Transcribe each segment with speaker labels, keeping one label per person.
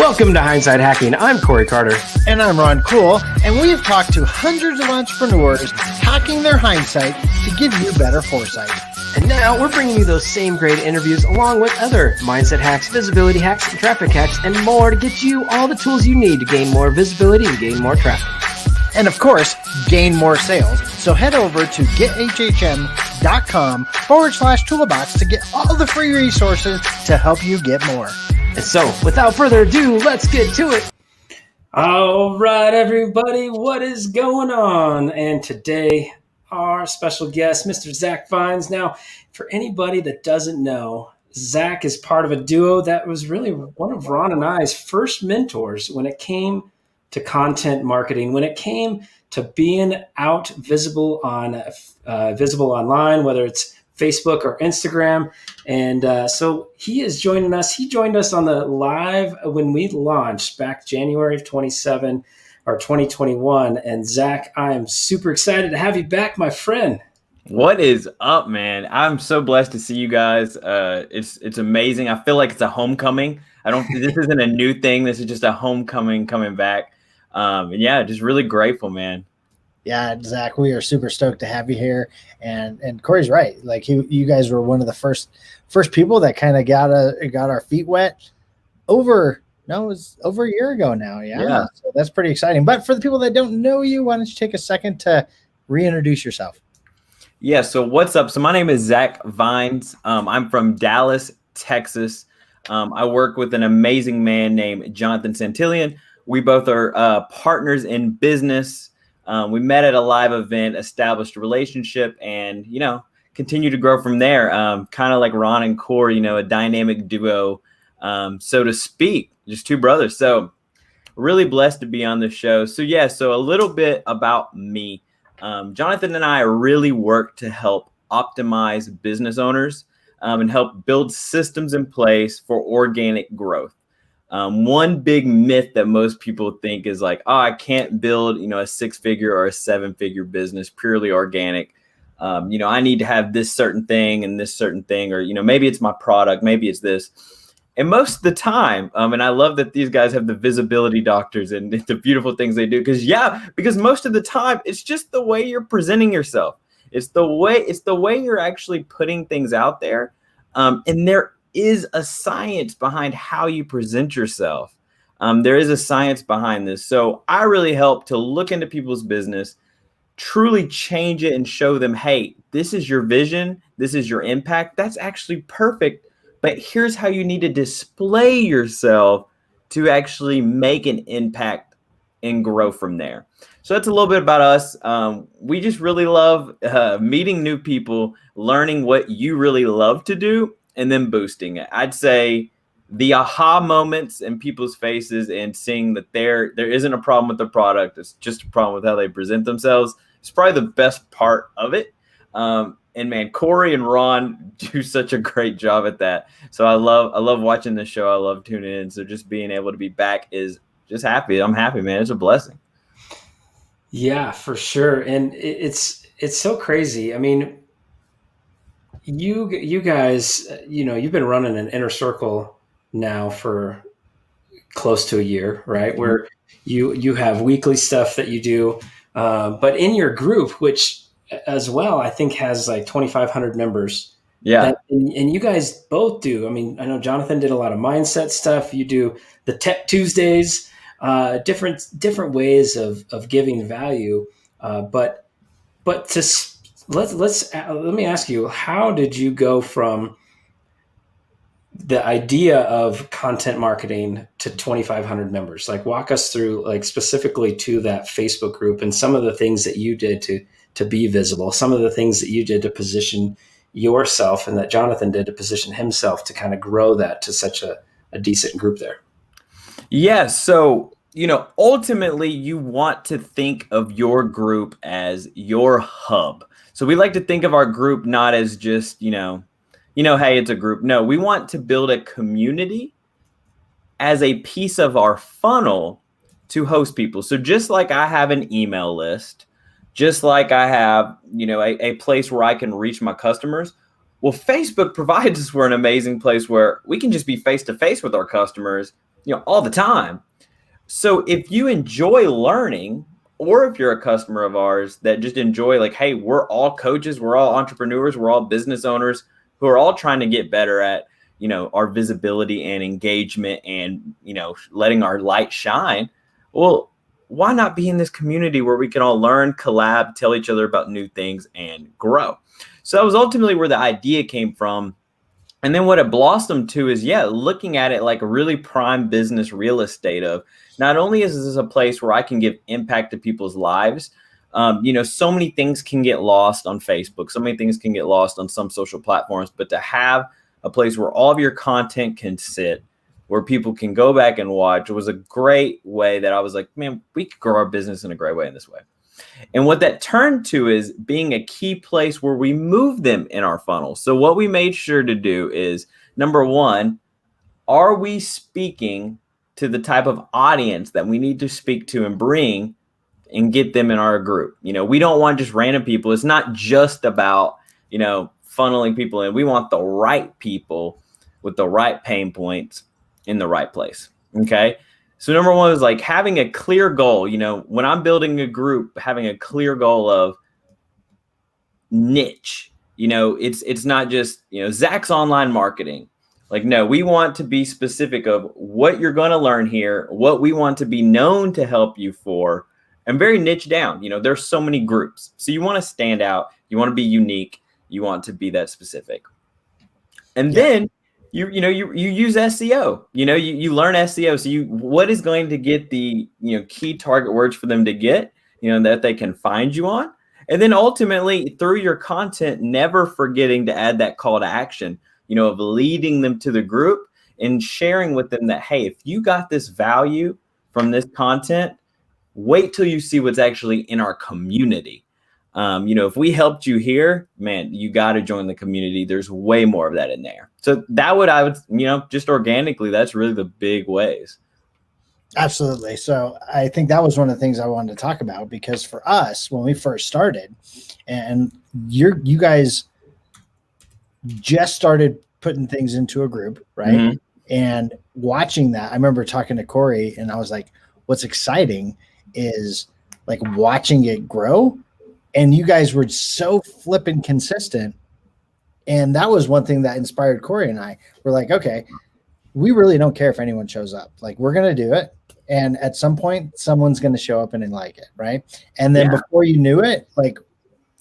Speaker 1: Welcome to Hindsight Hacking. I'm Corey Carter.
Speaker 2: And I'm Ron Cool, and we've talked to hundreds of entrepreneurs hacking their hindsight to give you better foresight.
Speaker 1: And now we're bringing you those same great interviews along with other mindset hacks, visibility hacks, and traffic hacks, and more to get you all the tools you need to gain more visibility and gain more traffic.
Speaker 2: And of course, gain more sales. So head over to gethhm.com/toolbox to get all the free resources to help you get more.
Speaker 1: And so, without further ado, let's get to it. All right, everybody, what is going on? And today, our special guest, Mr. Zach Vines. Now, for anybody that doesn't know, Zach is part of a duo that was really one of Ron and I's first mentors when it came to content marketing, when it came to being out visible online, whether it's Facebook or Instagram. And so he is joining us. He joined us on the live when we launched back January of 2021. And Zach, I am super excited to have you back, my friend.
Speaker 3: What is up, man? I'm so blessed to see you guys. It's amazing. I feel like it's a homecoming. This isn't a new thing. This is just a homecoming coming back. And yeah, just really grateful, man.
Speaker 2: Yeah, Zach, we are super stoked to have you here. And Corey's right. Like you guys were one of the first people that kind of got our feet wet it was over a year ago now. Yeah. So that's pretty exciting. But for the people that don't know you, why don't you take a second to reintroduce yourself?
Speaker 3: Yeah. So what's up? So my name is Zach Vines. I'm from Dallas, Texas. I work with an amazing man named Jonathan Santillan. We both are partners in business. We met at a live event, established a relationship, and, continue to grow from there. Kind of like Ron and Corey, a dynamic duo, so to speak, just two brothers. So really blessed to be on the show. So a little bit about me. Jonathan and I really work to help optimize business owners and help build systems in place for organic growth. One big myth that most people think is like, oh, I can't build, a 6-figure or a 7-figure business purely organic. I need to have this certain thing and this certain thing, or, maybe it's my product, maybe it's this. And most of the time, and I love that these guys have the visibility doctors and the beautiful things they do, because most of the time it's just the way you're presenting yourself. It's the way you're actually putting things out there. And there is a science behind how you present yourself. There is a science behind this. So I really help to look into people's business, truly change it and show them, hey, this is your vision. This is your impact. That's actually perfect. But here's how you need to display yourself to actually make an impact and grow from there. So that's a little bit about us. We just really love meeting new people, learning what you really love to do, and then boosting it. I'd say the aha moments in people's faces and seeing that there isn't a problem with the product, it's just a problem with how they present themselves. It's probably the best part of it. And man, Corey and Ron do such a great job at that. So I love watching the show. I love tuning in. So just being able to be back is just happy. I'm happy, man. It's a blessing.
Speaker 1: Yeah, for sure. And it's so crazy. I mean, you guys, you've been running an inner circle now for close to a year, right? Mm-hmm. Where you have weekly stuff that you do, but in your group, which as well, I think has like 2,500 members.
Speaker 3: Yeah.
Speaker 1: And you guys both do. I mean, I know Jonathan did a lot of mindset stuff. You do the Tech Tuesdays, different ways of giving value. But let me ask you, how did you go from the idea of content marketing to 2,500 members? Like, walk us through, like, specifically to that Facebook group and some of the things that you did to be visible, some of the things that you did to position yourself and that Jonathan did to position himself to kind of grow that to such a decent group there.
Speaker 3: Yeah. So, ultimately you want to think of your group as your hub. So we like to think of our group not as just, hey, it's a group. No, we want to build a community as a piece of our funnel to host people. So just like I have an email list, just like I have, a place where I can reach my customers, Well, Facebook provides us for an amazing place where we can just be face to face with our customers, all the time. So if you enjoy learning, or if you're a customer of ours that just enjoy, like, hey, we're all coaches, we're all entrepreneurs, we're all business owners who are all trying to get better at, our visibility and engagement and, letting our light shine. Well, why not be in this community where we can all learn, collab, tell each other about new things and grow? So that was ultimately where the idea came from. And then what it blossomed to is, looking at it like a really prime business real estate of, not only is this a place where I can give impact to people's lives, so many things can get lost on Facebook, so many things can get lost on some social platforms, but to have a place where all of your content can sit, where people can go back and watch, was a great way that I was like, man, we could grow our business in a great way in this way. And what that turned to is being a key place where we move them in our funnel. So what we made sure to do is, number one, are we speaking to the type of audience that we need to speak to and bring and get them in our group? We don't want just random people. It's not just about, funneling people in. We want the right people with the right pain points in the right place. Okay. So number one is like having a clear goal. When I'm building a group, having a clear goal of niche. It's not just, Zach's online marketing. Like, no, we want to be specific of what you're going to learn here, what we want to be known to help you for, and very niche down. There's so many groups. So you want to stand out. You want to be unique. You want to be that specific. And then you use SEO, you learn SEO. So what is going to get the, key target words for them to get, that they can find you on. And then ultimately through your content, never forgetting to add that call to action, of leading them to the group and sharing with them that, hey, if you got this value from this content, wait till you see what's actually in our community. If we helped you here, man, you got to join the community. There's way more of that in there. So I would, just organically, that's really the big ways.
Speaker 2: Absolutely. So I think that was one of the things I wanted to talk about, because for us, when we first started, and you guys just started putting things into a group, right? Mm-hmm. And watching that, I remember talking to Corey and I was like, what's exciting is like watching it grow. And you guys were so flipping consistent. And that was one thing that inspired Corey and I. We're like, okay, we really don't care if anyone shows up. Like, we're going to do it. And at some point, someone's going to show up and like it, right? And then before you knew it, like,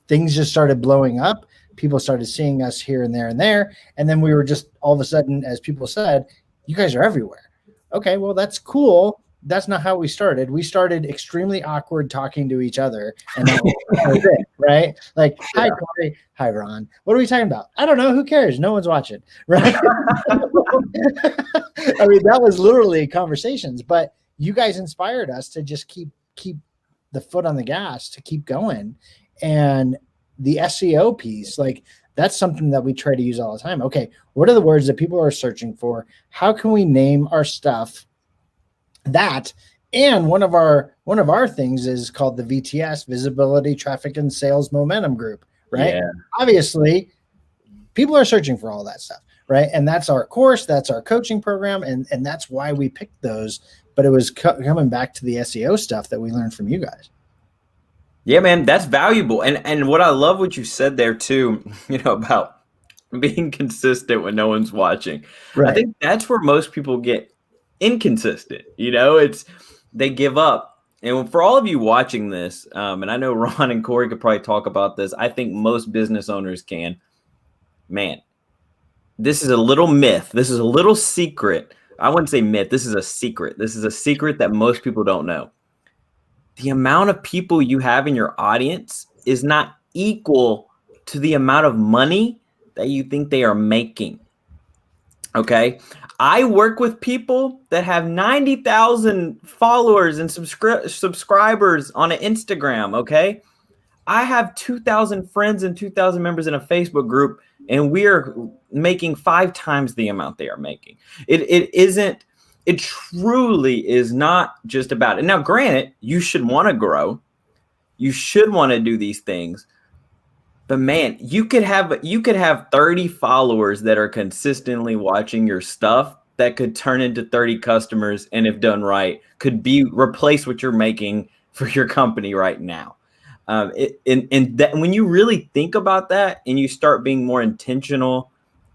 Speaker 2: things just started blowing up. People started seeing us here and there and there. And then we were just all of a sudden, as people said, you guys are everywhere. Okay, well, that's cool. That's not how we started. We started extremely awkward talking to each other, and that was it, right? Like, hi, Corey. Hi, Ron. What are we talking about? I don't know. Who cares? No one's watching, right? I mean, that was literally conversations, but you guys inspired us to just keep the foot on the gas, to keep going. And the SEO piece, like, that's something that we try to use all the time. Okay, what are the words that people are searching for? How can we name our stuff? That, and one of our things is called the VTS, Visibility, Traffic, and Sales Momentum Group, right? Yeah. Obviously, people are searching for all that stuff, right? And that's our course, that's our coaching program, and that's why we picked those. But it was coming back to the SEO stuff that we learned from you guys.
Speaker 3: Yeah, man, that's valuable. And what I love what you said there too, about being consistent when no one's watching. Right. I think that's where most people get inconsistent. It's they give up. And for all of you watching this, and I know Ron and Corey could probably talk about this, I think most business owners can. Man, this is a little myth. This is a little secret. I wouldn't say myth. This is a secret. This is a secret that most people don't know. The amount of people you have in your audience is not equal to the amount of money that you think they are making. Okay. I work with people that have 90,000 followers and subscribers on an Instagram. Okay. I have 2,000 friends and 2,000 members in a Facebook group, and we are making 5 times the amount they are making. It truly is not just about it. Now, granted, you should want to grow. You should want to do these things. But man, you could have 30 followers that are consistently watching your stuff that could turn into 30 customers, and if done right, could be replace what you're making for your company right now. And that when you really think about that and you start being more intentional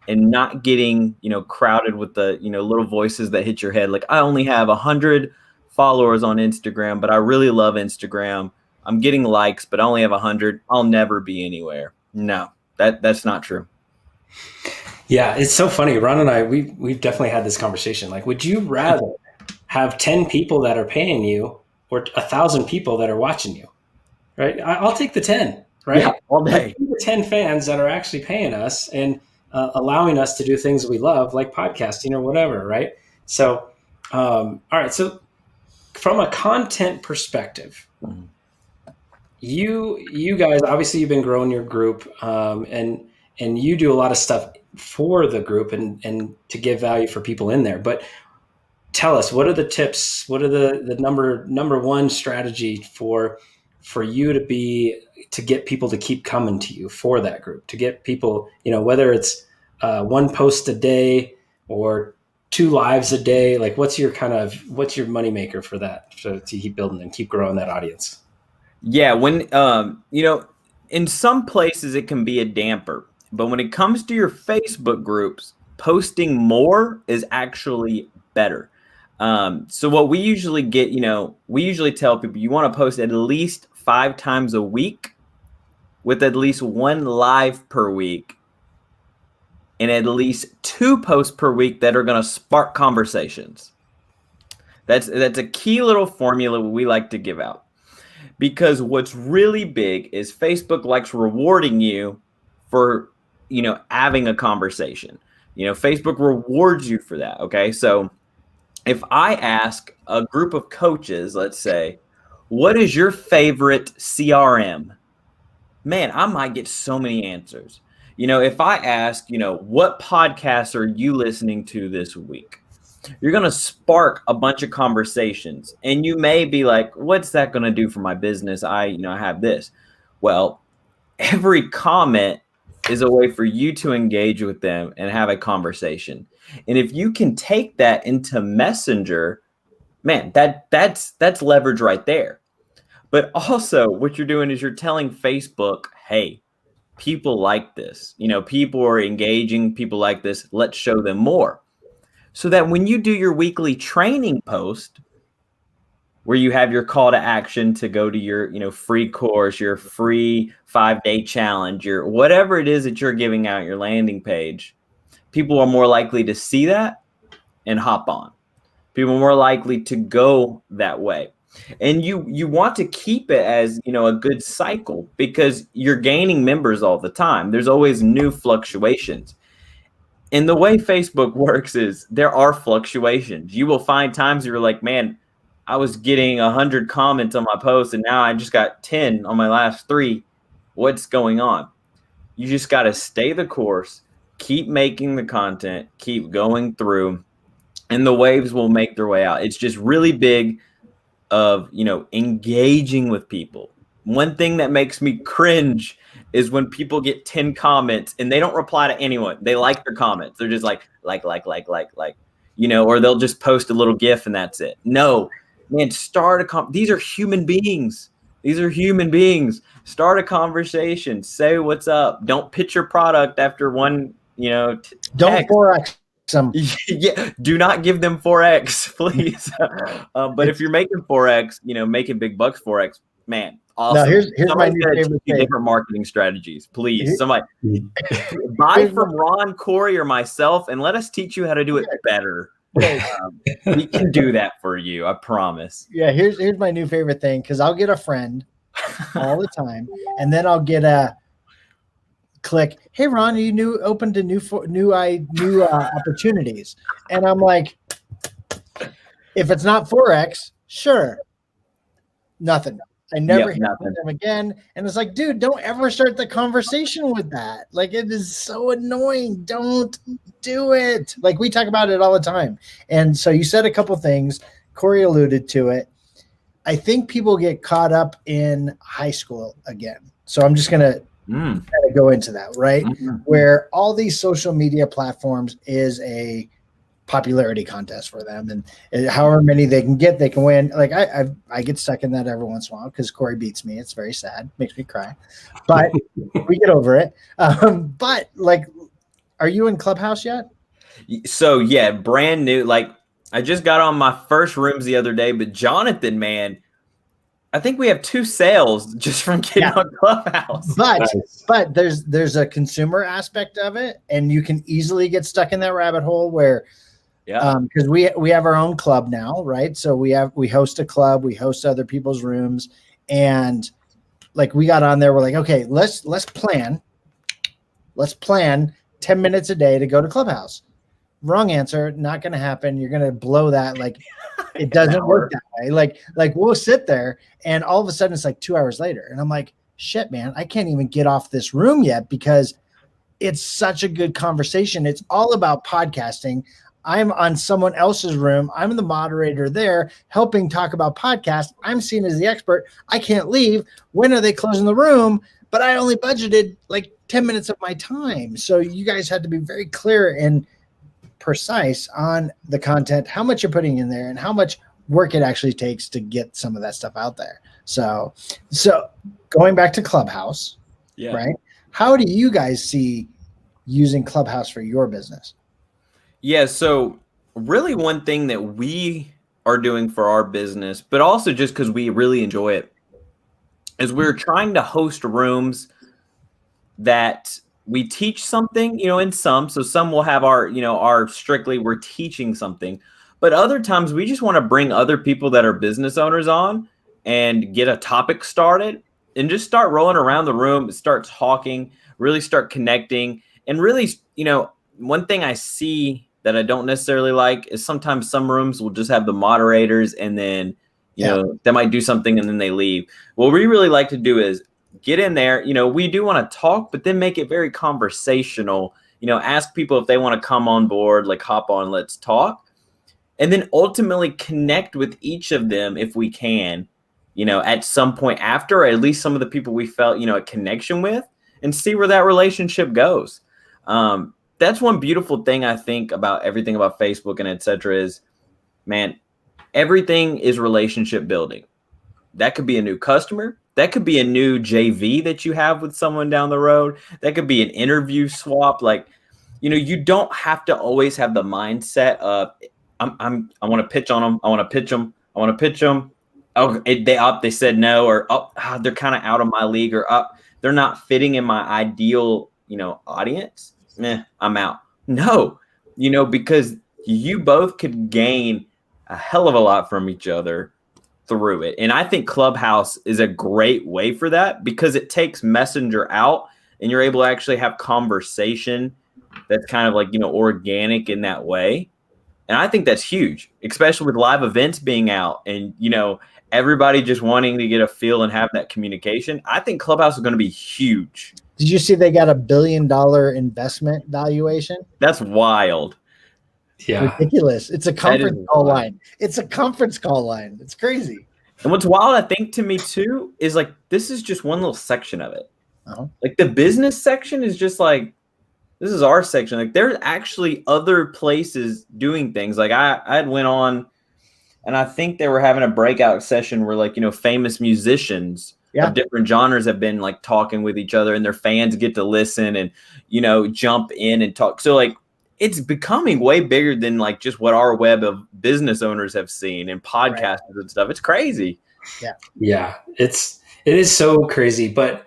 Speaker 3: and not getting, crowded with the, little voices that hit your head. Like, I only have 100 followers on Instagram, but I really love Instagram. I'm getting likes, but I only have 100. I'll never be anywhere. No, that's not true.
Speaker 1: Yeah, it's so funny. Ron and I, we've definitely had this conversation. Like, would you rather have 10 people that are paying you or 1,000 people that are watching you? Right? I'll take the 10, right?
Speaker 3: Yeah, all day.
Speaker 1: The 10 fans that are actually paying us and allowing us to do things we love, like podcasting or whatever, right? So, all right. So from a content perspective, you guys, obviously you've been growing your group and you do a lot of stuff for the group and to give value for people in there. But tell us, what are the tips? What are the number one strategy for you to get people to keep coming to you for that group, to get people, whether it's one post a day or 2 lives a day, like what's your moneymaker for that, to keep building and keep growing that audience?
Speaker 3: Yeah. When, in some places it can be a damper, but when it comes to your Facebook groups, posting more is actually better. So what we usually get, we usually tell people you want to post at least 5 times a week with at least 1 live per week and at least 2 posts per week that are going to spark conversations. That's a key little formula we like to give out, because what's really big is Facebook likes rewarding you for, having a conversation. Facebook rewards you for that. Okay. So if I ask a group of coaches, let's say, what is your favorite CRM? Man, I might get so many answers. If I ask, what podcasts are you listening to this week? You're going to spark a bunch of conversations, and you may be like, what's that going to do for my business? I have this. Well, every comment is a way for you to engage with them and have a conversation. And if you can take that into Messenger, man, that's leverage right there. But also what you're doing is you're telling Facebook, hey, people like this. People are engaging, people like this. Let's show them more. So that when you do your weekly training post, where you have your call to action to go to your, free course, your free 5-day challenge, your whatever it is that you're giving out, your landing page, people are more likely to see that and hop on. People are more likely to go that way. And you want to keep it as, a good cycle, because you're gaining members all the time. There's always new fluctuations. And the way Facebook works is there are fluctuations. You will find times you're like, man, I was getting 100 comments on my post and now I just got 10 on my last 3. What's going on? You just got to stay the course, keep making the content, keep going through, and the waves will make their way out. It's just really big of, engaging with people. One thing that makes me cringe is when people get 10 comments and they don't reply to anyone. They like their comments. They're just like, or they'll just post a little GIF and that's it. No, man, these are human beings. Start a conversation. Say what's up. Don't pitch your product after one,
Speaker 2: don't 4X them.
Speaker 3: Yeah, do not give them 4X, please. But if you're making 4X, making big bucks 4X, man, awesome.
Speaker 2: Now here's my new favorite thing.
Speaker 3: Different marketing strategies, please. Somebody buy from Ron, Corey, or myself, and let us teach you how to do it better. We can do that for you, I promise.
Speaker 2: Yeah, here's my new favorite thing, because I'll get a friend all the time, and then I'll get a click. Hey, Ron, are you open to new opportunities? And I'm like, if it's not 4X, sure, nothing. I never hear from them again. And it's like, dude, don't ever start the conversation with that. Like, it is so annoying. Don't do it. Like, we talk about it all the time. And so you said a couple things. Corey alluded to it. I think people get caught up in high school again. So I'm just going to
Speaker 3: Mm.
Speaker 2: kind of go into that, right?
Speaker 3: Mhm.
Speaker 2: Where all these social media platforms is a popularity contest for them, and however many they can get, they can win. Like I get stuck in that every once in a while because Corey beats me. It's very sad, makes me cry, but we get over it. But like, are you in Clubhouse yet?
Speaker 3: So yeah, brand new. Like I just got on my first rooms the other day, but Jonathan, man, I think we have 2 sales just from getting
Speaker 2: Yeah.
Speaker 3: on Clubhouse.
Speaker 2: But
Speaker 1: Nice.
Speaker 2: but there's a consumer aspect of it, and you can easily get stuck in that rabbit hole where
Speaker 3: Yeah.
Speaker 2: because we have our own club now, right? So we host a club, we host other people's rooms, and like we got on there, we're like, okay, let's plan 10 minutes a day to go to Clubhouse. Wrong answer, not going to happen. You're going to blow that. Like it doesn't work that way. Like we'll sit there and all of a sudden it's like 2 hours later, and I'm like, shit, man, I can't even get off this room yet because it's such a good conversation. It's all about podcasting. I'm on someone else's room. I'm the moderator there helping talk about podcasts. I'm seen as the expert. I can't leave. When are they closing the room? But I only budgeted like 10 minutes of my time. So you guys had to be very clear and precise on the content, how much you're putting in there and how much work it actually takes to get some of that stuff out there. So going back to Clubhouse,
Speaker 3: Yeah.
Speaker 2: right? How do you guys see using Clubhouse for your business?
Speaker 3: Yeah. So really one thing that we are doing for our business, but also just because we really enjoy it, is we're trying to host rooms that we teach something, in some. So some will have our strictly we're teaching something, but other times we just want to bring other people that are business owners on and get a topic started and just start rolling around the room, start talking, really start connecting. And really, one thing I see that I don't necessarily like is sometimes some rooms will just have the moderators and then, they might do something and then they leave. What we really like to do is get in there. We do want to talk, but then make it very conversational. Ask people if they want to come on board, like hop on, let's talk. And then ultimately connect with each of them if we can, at some point after, or at least some of the people we felt, a connection with, and see where that relationship goes. That's one beautiful thing I think about everything about Facebook and et cetera is, man, everything is relationship building. That could be a new customer. That could be a new JV that you have with someone down the road. That could be an interview swap. Like, you don't have to always have the mindset of, I want to pitch on them. I want to pitch them. I want to pitch them. Oh, they said no, or they're kind of out of my league, or they're not fitting in my ideal, audience. I'm out. No, because you both could gain a hell of a lot from each other through it. And I think Clubhouse is a great way for that because it takes Messenger out and you're able to actually have conversation that's kind of like, organic in that way. And I think that's huge, especially with live events being out and, everybody just wanting to get a feel and have that communication. I think Clubhouse is going to be huge.
Speaker 2: Did you see they got $1 billion investment valuation?
Speaker 3: That's wild.
Speaker 1: Yeah.
Speaker 2: Ridiculous. It's a conference call line. It's a conference call line. It's crazy.
Speaker 3: And what's wild, I think, to me too, is like, this is just one little section of it.
Speaker 2: Uh-huh.
Speaker 3: Like the business section is just like, this is our section. Like there's actually other places doing things. Like I had went on and I think they were having a breakout session where like, famous musicians of different genres have been like talking with each other and their fans get to listen and, jump in and talk. So like, it's becoming way bigger than like just what our web of business owners have seen and podcasters and stuff. It's crazy.
Speaker 1: Yeah. It is so crazy. But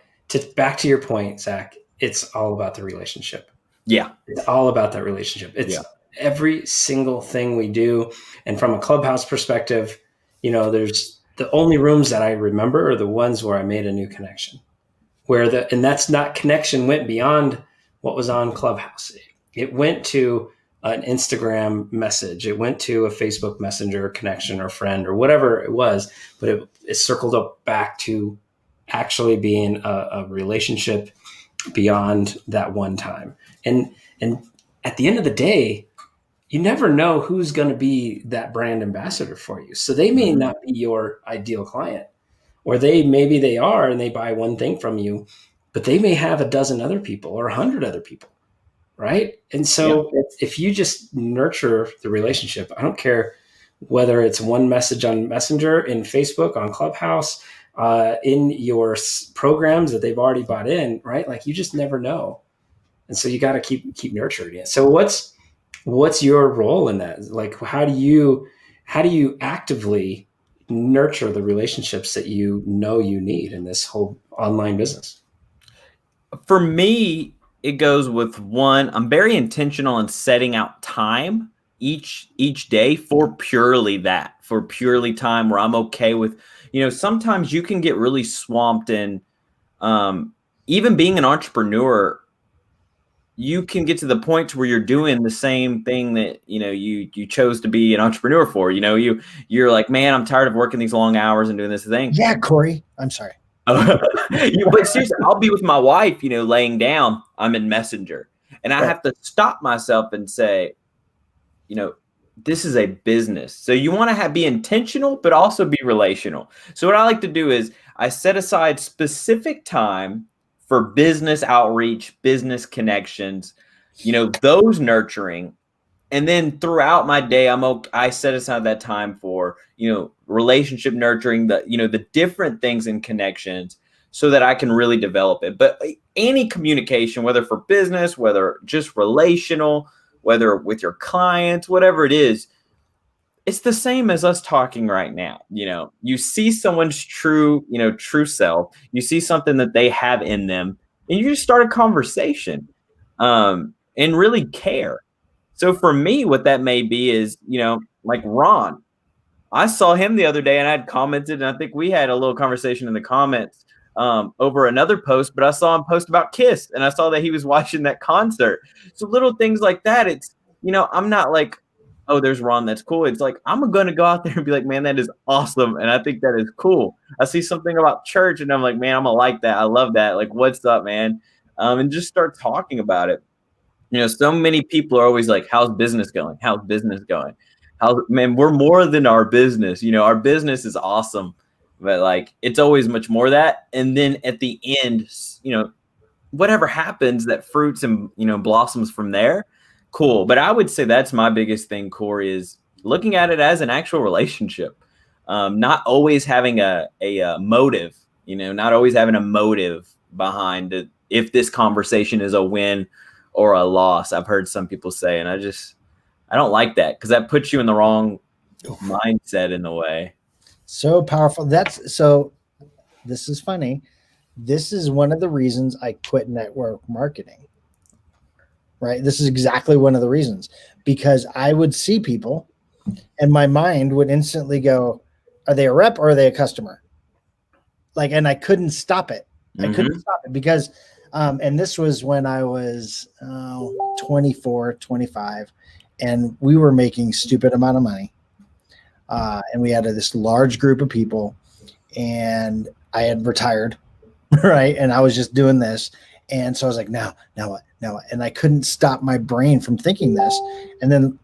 Speaker 1: back to your point, Zach, it's all about the relationship.
Speaker 3: Yeah.
Speaker 1: It's all about that relationship. It's every single thing we do. And from a Clubhouse perspective, there's the only rooms that I remember are the ones where I made a new connection and that's not connection went beyond what was on Clubhouse. It went to an Instagram message. It went to a Facebook Messenger connection or friend or whatever it was, but it circled up back to actually being a relationship beyond that one time. And at the end of the day, you never know who's going to be that brand ambassador for you. So they may not be your ideal client, or maybe they are and they buy one thing from you, but they may have a dozen other people or 100 other people, right? And so if you just nurture the relationship, I don't care whether it's one message on Messenger, in Facebook, on Clubhouse, in your programs that they've already bought in, right? Like, you just never know. And so you got to keep nurturing it. So what's your role in that? Like, how do you actively nurture the relationships that you know you need in this whole online business?
Speaker 3: For me, it goes with one, I'm very intentional in setting out time each day for purely time where I'm okay with, sometimes you can get really swamped in, even being an entrepreneur, you can get to the point where you're doing the same thing that, you chose to be an entrepreneur for. You're like, man, I'm tired of working these long hours and doing this thing.
Speaker 2: Yeah, Corey, I'm sorry.
Speaker 3: But seriously, I'll be with my wife, laying down, I'm in Messenger, and I have to stop myself and say, this is a business. So you want to be intentional, but also be relational. So what I like to do is I set aside specific time for business outreach, business connections, those nurturing. And then throughout my day, I set aside that time for, relationship nurturing, the different things and connections so that I can really develop it. But any communication, whether for business, whether just relational, whether with your clients, whatever it is, it's the same as us talking right now. You see someone's true self, you see something that they have in them, and you just start a conversation, and really care. So for me, what that may be is, like Ron, I saw him the other day and I'd commented, and I think we had a little conversation in the comments over another post, but I saw him post about Kiss and I saw that he was watching that concert. So little things like that. It's, I'm not like, oh, there's Ron, that's cool. It's like, I'm going to go out there and be like, man, that is awesome. And I think that is cool. I see something about church and I'm like, man, I'm going to like that. I love that. Like, what's up, man? And just start talking about it. So many people are always like, how's business going? How's business going? Man, we're more than our business. Our business is awesome, but like, it's always much more that. And then at the end, whatever happens, that fruits and, blossoms from there. Cool. But I would say that's my biggest thing, Corey, is looking at it as an actual relationship. Not always having a motive, not always having a motive behind it. If this conversation is a win or a loss, I've heard some people say, and I don't like that because that puts you in the wrong mindset in a way.
Speaker 2: So powerful. This is funny. This is one of the reasons I quit network marketing, right? This is exactly one of the reasons, because I would see people and my mind would instantly go, are they a rep or are they a customer? Like, and I couldn't stop it. I couldn't stop it because, and this was when I was 24, 25, and we were making stupid amount of money. And we had this large group of people, and I had retired, right? And I was just doing this. And so I was like, now what? And I couldn't stop my brain from thinking this. And then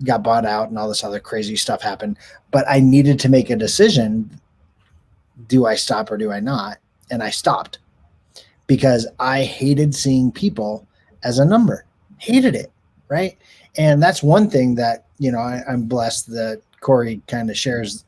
Speaker 2: got bought out and all this other crazy stuff happened. But I needed to make a decision. Do I stop or do I not? And I stopped because I hated seeing people as a number. Hated it, right? And that's one thing that, I'm blessed that Corey kind of shares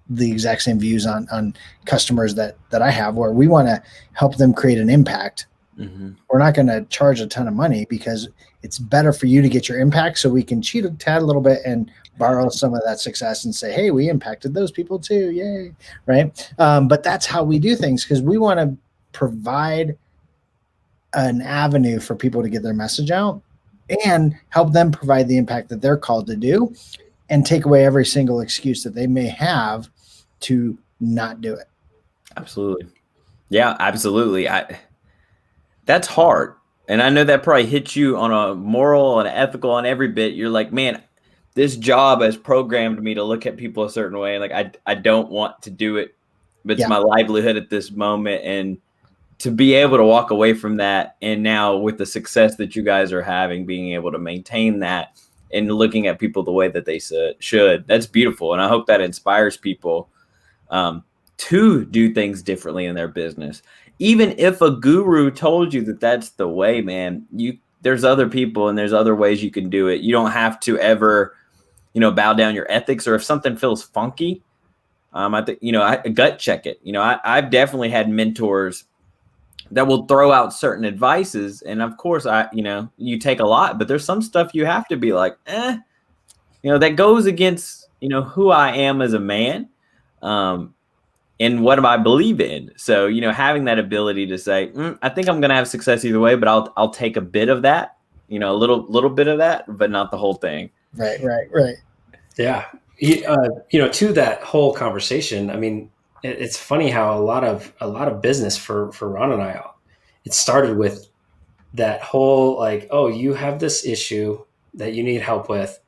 Speaker 2: the exact same views on customers that I have, where we want to help them create an impact. Mm-hmm. We're not going to charge a ton of money because it's better for you to get your impact, so we can cheat a tad a little bit and borrow some of that success and say, hey, we impacted those people too. Yay. Right. But that's how we do things, because we want to provide an avenue for people to get their message out and help them provide the impact that they're called to do, and take away every single excuse that they may have to not do it.
Speaker 3: Absolutely. Yeah, absolutely. That's hard. And I know that probably hits you on a moral and ethical on every bit. You're like, man, this job has programmed me to look at people a certain way. Like, I don't want to do it, but it's my livelihood at this moment. And to be able to walk away from that, and now with the success that you guys are having, being able to maintain that and looking at people the way that they should, that's beautiful. And I hope that inspires people to do things differently in their business. even if a guru told you that that's the way, man, there's other people and there's other ways you can do it. You don't have to ever, bow down your ethics, or if something feels funky, I think, I gut check it. I've definitely had mentors that will throw out certain advices. And of course, you take a lot, but there's some stuff you have to be like, that goes against, who I am as a man, and what do I believe in. So, having that ability to say, I think I'm going to have success either way, but I'll take a bit of that, a little bit of that, but not the whole thing.
Speaker 2: Right.
Speaker 1: Yeah. To that whole conversation, I mean, it's funny how a lot of business for Ron and I, it started with that whole like, oh, you have this issue that you need help with,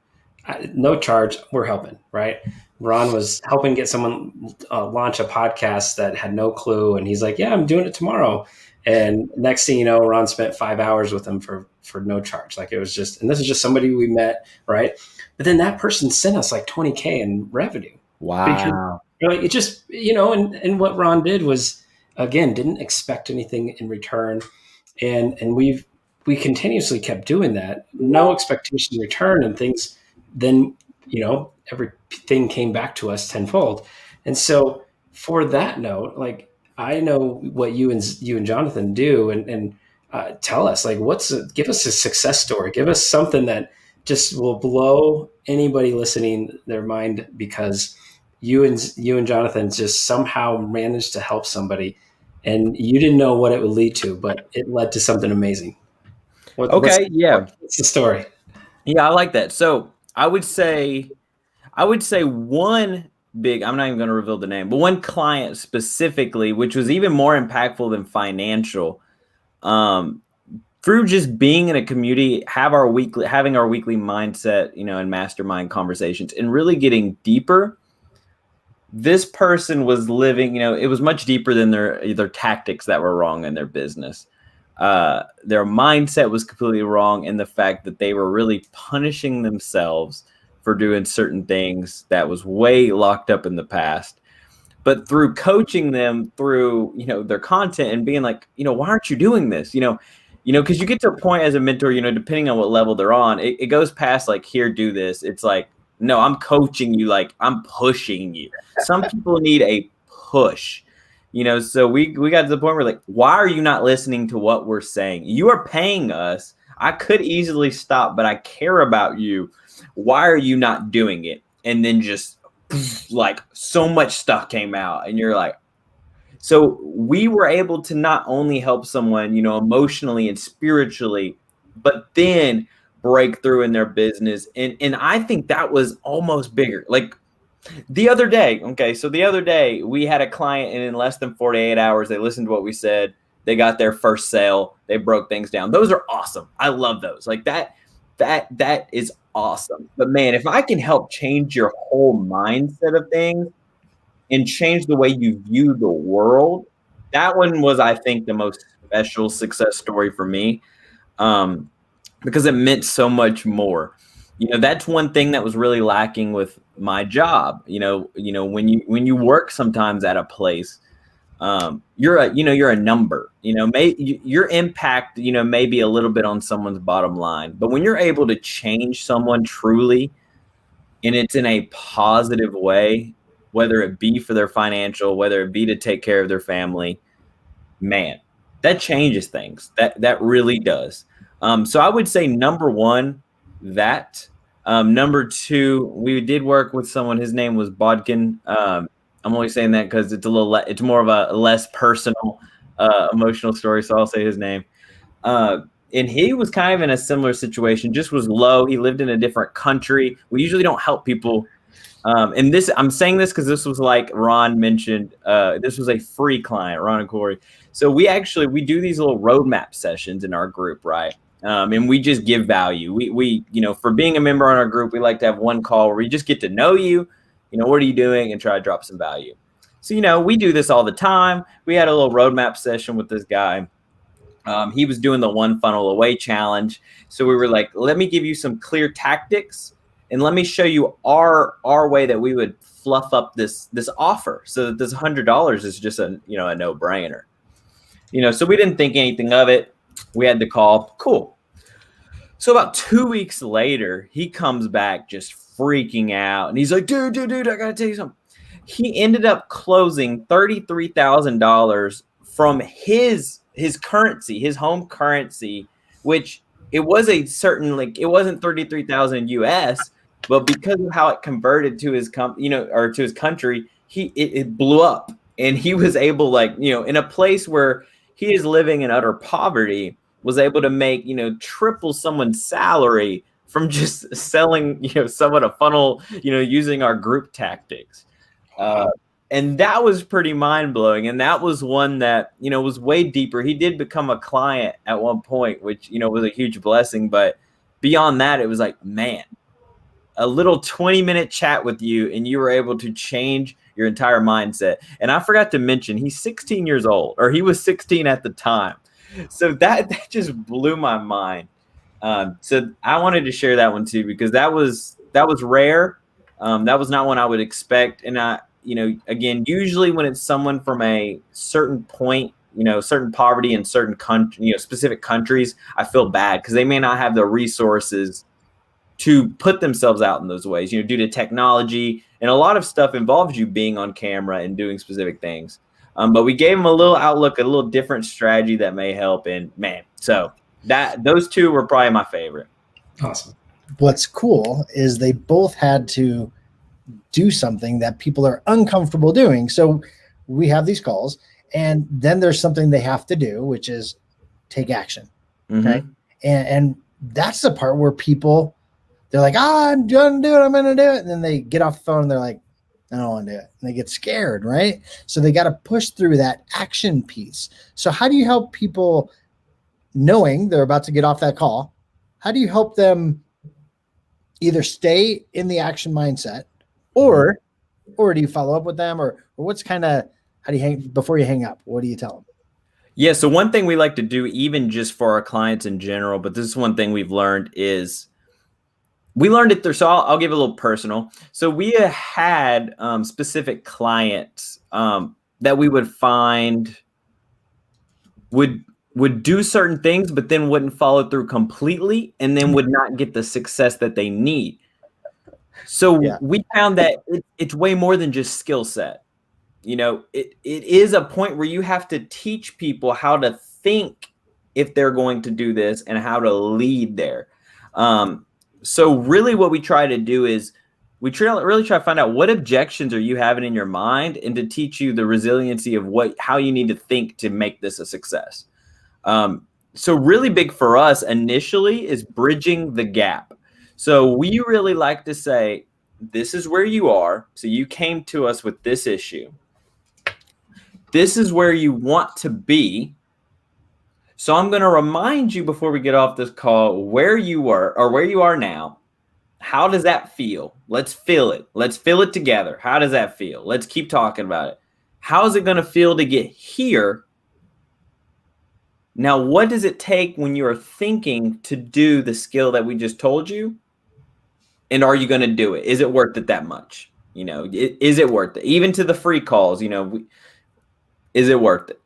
Speaker 1: no charge, we're helping, right? Ron was helping get someone launch a podcast that had no clue, and he's like, yeah, I'm doing it tomorrow. And next thing you know, Ron spent 5 hours with him for no charge. Like, it was just, and this is just somebody we met, right? But then that person sent us like 20K in revenue.
Speaker 3: Wow.
Speaker 1: Because, it just, and what Ron did was, again, didn't expect anything in return. And we continuously kept doing that. No expectation in return, and things then, everything came back to us tenfold. And so for that note, like, I know what you and Jonathan do, and tell us, like, give us a success story. Give us something that just will blow anybody listening their mind, because you and Jonathan just somehow managed to help somebody, and you didn't know what it would lead to, but it led to something amazing. What's the story?
Speaker 3: Yeah, I like that. So I would say one big, I'm not even going to reveal the name, but one client specifically, which was even more impactful than financial, through just being in a community, having our weekly mindset, and mastermind conversations, and really getting deeper. This person was living, it was much deeper than their tactics that were wrong in their business. Their mindset was completely wrong, and the fact that they were really punishing themselves for doing certain things that was way locked up in the past. But through coaching them through, their content and being like, why aren't you doing this? Because you get to a point as a mentor, depending on what level they're on, it goes past like, here, do this. It's like, no, I'm coaching you, like I'm pushing you. Some people need a push, so we got to the point where like, why are you not listening to what we're saying? You are paying us. I could easily stop, but I care about you. Why are you not doing it? And then just like so much stuff came out, and you're like, so we were able to not only help someone, emotionally and spiritually, but then break through in their business. And I think that was almost bigger. Like the other day, we had a client, and in less than 48 hours, they listened to what we said. They got their first sale. They broke things down. Those are awesome. I love those. Like that is awesome. But man, if I can help change your whole mindset of things and change the way you view the world, that one was, I think, the most special success story for me, because it meant so much more. That's one thing that was really lacking with my job. When you work sometimes at a place, you're a number. Your impact, may be a little bit on someone's bottom line, but when you're able to change someone truly, and it's in a positive way, whether it be for their financial, whether it be to take care of their family, man, that changes things. That really does. So I would say number one, that. Number two, we did work with someone. His name was Bodkin. I'm only saying that because it's more of a less personal, emotional story. So I'll say his name. And he was kind of in a similar situation. Just was low. He lived in a different country. We usually don't help people. And I'm saying this because this was like Ron mentioned. This was a free client, Ron and Corey. So we do these little roadmap sessions in our group, right? And we just give value. We for being a member on our group, we like to have one call where we just get to know you, what are you doing, and try to drop some value. So, we do this all the time. We had a little roadmap session with this guy. He was doing the one funnel away challenge. So we were like, let me give you some clear tactics, and let me show you our way that we would fluff up this offer so that this $100 is just a no-brainer. So we didn't think anything of it. We had the call. Cool. So about 2 weeks later, he comes back just freaking out. And he's like, dude, I got to tell you something. He ended up closing $33,000 from his currency, his home currency, which it was a certain, like, it wasn't 33,000 US, but because of how it converted to his or to his country, it blew up. And he was able, like, in a place where he is living in utter poverty, was able to make, triple someone's salary from just selling, someone a funnel, using our group tactics. And that was pretty mind blowing. And that was one that, was way deeper. He did become a client at one point, which, was a huge blessing. But beyond that, it was like, man, a little 20-minute chat with you and you were able to change your entire mindset. And I forgot to mention, he's 16 years old, or he was 16 at the time. So that just blew my mind. So I wanted to share that one too, because that was rare. That was not one I would expect. And again, usually when it's someone from a certain point, certain poverty in certain country, specific countries, I feel bad because they may not have the resources to put themselves out in those ways, due to technology, and a lot of stuff involves you being on camera and doing specific things. But we gave them a little outlook, a little different strategy that may help. And man, so those two were probably my favorite.
Speaker 1: Awesome.
Speaker 2: What's cool is they both had to do something that people are uncomfortable doing. So we have these calls, and then there's something they have to do, which is take action. Okay. And that's the part where people, they're like, I'm going to do it. I'm going to do it. And then they get off the phone and they're like, I don't want to do it. And they get scared, right? So they got to push through that action piece. So how do you help people, knowing they're about to get off that call? How do you help them either stay in the action mindset, or do you follow up with them, or what's kind of, how do you hang before you hang up? What do you tell them?
Speaker 3: Yeah. So one thing we like to do, even just for our clients in general, but this is one thing we've learned is, we learned it through, so I'll give a little personal. So we had specific clients that we would find would do certain things, but then wouldn't follow through completely, and then would not get the success that they need. So we found that it's way more than just skill set. It is a point where you have to teach people how to think if they're going to do this, and how to lead there. So really what we try to do is we really try to find out what objections are you having in your mind, and to teach you the resiliency of how you need to think to make this a success. So really big for us initially is bridging the gap. So we really like to say, this is where you are. So you came to us with this issue. This is where you want to be. So I'm going to remind you before we get off this call where you were, or where you are now. How does that feel? Let's feel it. Let's feel it together. How does that feel? Let's keep talking about it. How is it going to feel to get here? Now, what does it take when you are thinking to do the skill that we just told you? And are you going to do it? Is it worth it that much? Is it worth it? Even to the free calls, is it worth it?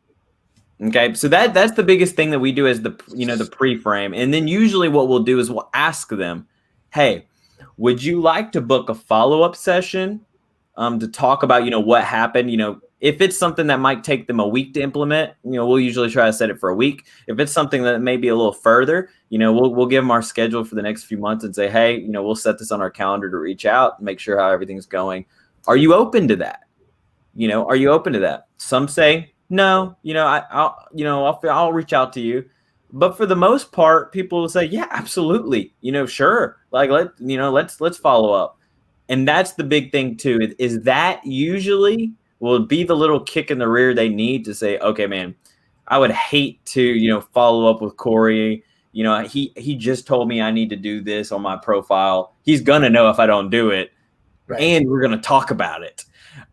Speaker 3: Okay, so that's the biggest thing that we do as the pre-frame. And then usually what we'll do is we'll ask them, hey, would you like to book a follow-up session to talk about, what happened? If it's something that might take them a week to implement, we'll usually try to set it for a week. If it's something that may be a little further, we'll give them our schedule for the next few months and say, hey, we'll set this on our calendar to reach out and make sure how everything's going. Are you open to that? Are you open to that? Some say, no, I'll reach out to you. But for the most part, people will say, yeah, absolutely. Sure. Like, let's follow up. And that's the big thing too, is that usually will be the little kick in the rear they need to say, okay, man, I would hate to, follow up with Corey. He just told me I need to do this on my profile. He's going to know if I don't do it. Right. And we're going to talk about it.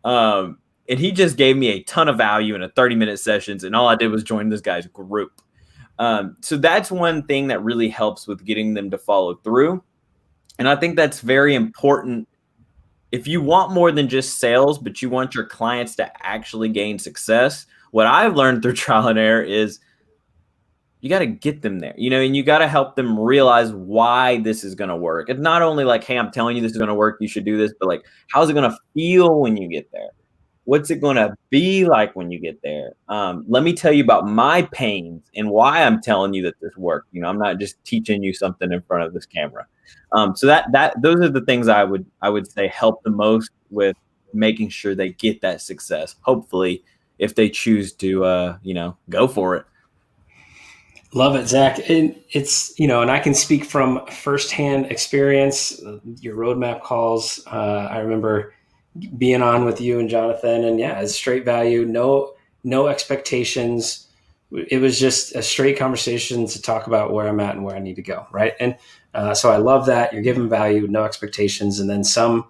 Speaker 3: And he just gave me a ton of value in a 30-minute sessions, and all I did was join this guy's group. So that's one thing that really helps with getting them to follow through. And I think that's very important. If you want more than just sales, but you want your clients to actually gain success, What I've learned through trial and error is you got to get them there, and you got to help them realize why this is going to work. It's not only like, hey, I'm telling you this is going to work, you should do this, but like, how's it going to feel when you get there? What's it going to be like when you get there? Let me tell you about my pains and why I'm telling you that this worked. I'm not just teaching you something in front of this camera. So those are the things I would say help the most with making sure they get that success. Hopefully, if they choose to, go for it.
Speaker 1: Love it, Zach. And it's, and I can speak from firsthand experience, your roadmap calls. I remember being on with you and Jonathan, and yeah, it's straight value, no expectations. It was just a straight conversation to talk about where I'm at and where I need to go. Right. And so I love that you're giving value, no expectations. And then some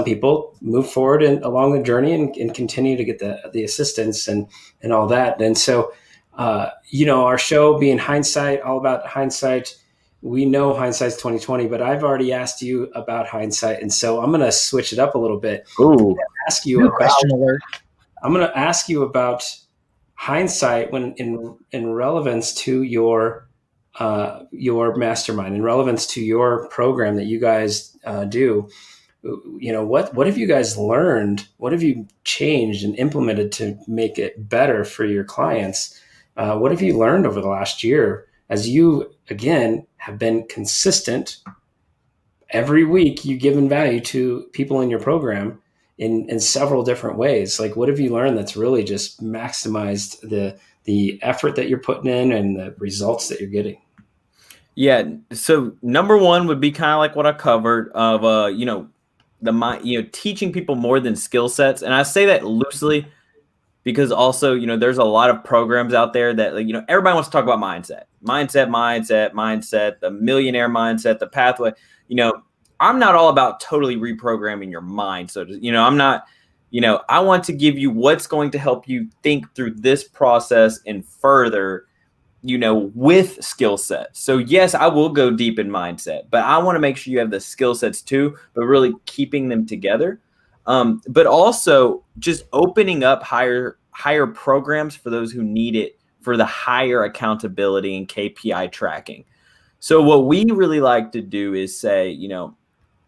Speaker 1: people move forward and along the journey and continue to get the assistance and all that. And so, our show being hindsight, all about hindsight. We know hindsight's 2020, but I've already asked you about hindsight, and so I'm going to switch it up a little bit.
Speaker 3: Ooh.
Speaker 1: Ask you about
Speaker 2: question alert.
Speaker 1: I'm going to ask you about hindsight when in relevance to your mastermind, in relevance to your program that you guys do. What have you guys learned? What have you changed and implemented to make it better for your clients? What have you learned over the last year as you, again, have been consistent? Every week you've given value to people in your program in several different ways. Like, what have you learned that's really just maximized the effort that you're putting in and the results that you're getting?
Speaker 3: Yeah. So number one would be kind of like what I covered of, teaching people more than skill sets. And I say that loosely because also, there's a lot of programs out there that, everybody wants to talk about mindset, the millionaire mindset, the pathway. I'm not all about totally reprogramming your mind. So, I'm not, I want to give you what's going to help you think through this process and further, with skill sets. So yes, I will go deep in mindset, but I want to make sure you have the skill sets too, but really keeping them together. But also just opening up higher programs for those who need it for the higher accountability and KPI tracking. So what we really like to do is say,